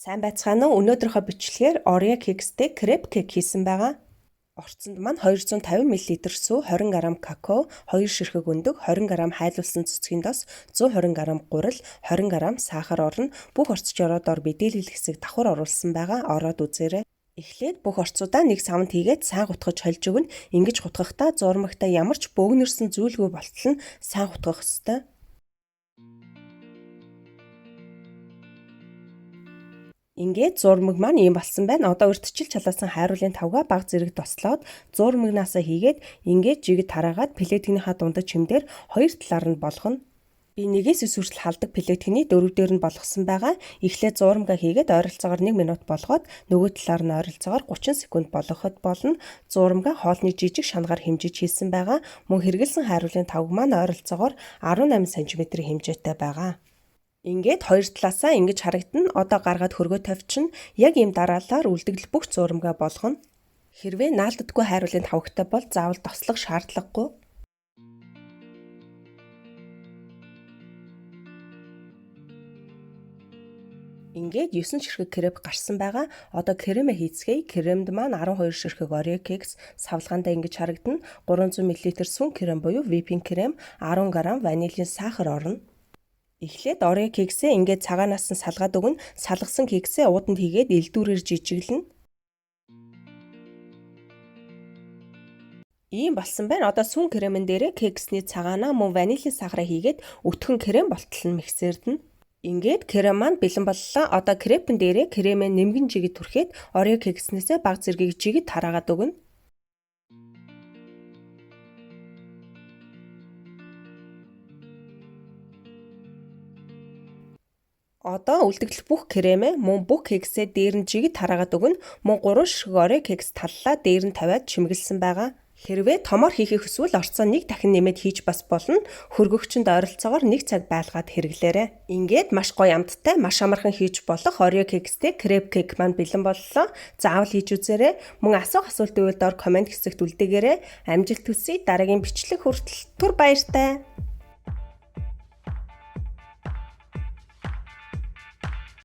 Сайн байцгаана уу? Өнөөдрийнхөө бичлэгээр Oreo кекстэй креп кек хийсэн байгаа. Орцонд маань 250 мл сүү, 20 г какао, 2 ширхэг өндөг, 20 г хайлуулсан цэцгийн дос, 120 г гурил, 20 г сахар орно. Бүх орцож ороодоор мэдээлэл хэсэг давхар оруулсан байгаа. Ороод үзээрэй. Эхлээд бүх орцуудаа нэг савнд хийгээд сайн гутгаж хольж өгнө. Ингэж гутгахдаа зурмагтаа ямар ч бөөгнөрсөн зүйлгүй болтол нь сайн гутгах ёстой. Ингээд зурмаг маань ийм болсон байна. Одоо урьдчилж чалаасан хайруулын тавга баг зэрэг тослоод зурмагнаасаа хийгээд ингээд жигэд тараагаад плетгийнхаа дундад чимдэр хоёр талаар нь болгоно. Би нэгээс өсвөрсөл халдаг плетгний дөрөв дээр нь болгосон байгаа. Эхлээд зурмага хийгээд ойролцоогоор 1 минут болгоод нөгөө талаар нь ойролцоогоор 30 секунд болгоход болно. Зурмага хоолны жижиг шангаар хэмжиж хийсэн байгаа. Мөн хэрэгэлсэн хайруулын тавга маань ойролцоогоор 18 см хэмжээтэй байгаа. Ингээд хоёр талаасаа ингэж харагдана. Одоо гаргаад хөргөө тавьчихна. Яг ийм дараалалаар үлдэгдэл бүх зурмгаа болгоно. Хэрвээ наалддаггүй хайруулын тавгтай бол заавал тослох шаардлагагүй. Ингээд 9 ширхэг креп гарсан байгаа. Одоо кремээ хийцгээе. Кремд маань 12 ширхэг Oreo кекс савлгаандаа ингэж харагдана. 300 мл сүн крем буюу whipping крем, 10 г ванилийн сахар орно. Эхлээд Oreo кексээ ингээд цагаанаас нь салгаад өгнө. Салгасан кексээ ууданд хийгээд элдүүрээр жижиглэнэ. Ийм болсон байна. Одоо сүн кремэн дээрээ кексний цагаанаа мөн ванилийн сахараа хийгээд өтгөн крем болтол нь миксердэнэ. Ингээд крем маань бэлэн боллоо. Одоо крепэн дээрээ кремээ нэмгэн жигэд түрхээд Oreo кекснээсээ баг зэргийг жигэд тараагаад өгнө. Одоо үлдэгдэл бүх кремээ мөн бүх кексээ дээр нь жигэд тараагаад өгнө. Мөн 3 ширхэг Oreo кекс таллаа дээр нь тавиад чимэглэсэн байгаа. Хэрвээ томоор хийхийг хүсвэл орцоо нэг дахин нэмээд хийж бас болно. Хөргөгчөнд ойролцоогоор 1 цаг байлгаад хэрэглээрэй. Ингээд маш гоё амттай, маш амархан хийж болох Oreo кекстэй креп кек маань бэлэн боллоо. Заавал хийж үзээрэй. Мөн асуулт байвал доор комент хэсэгт үлдээгээрэй. Амжилт хүсье. Дараагийн бичлэг хүртэл түр баяртай.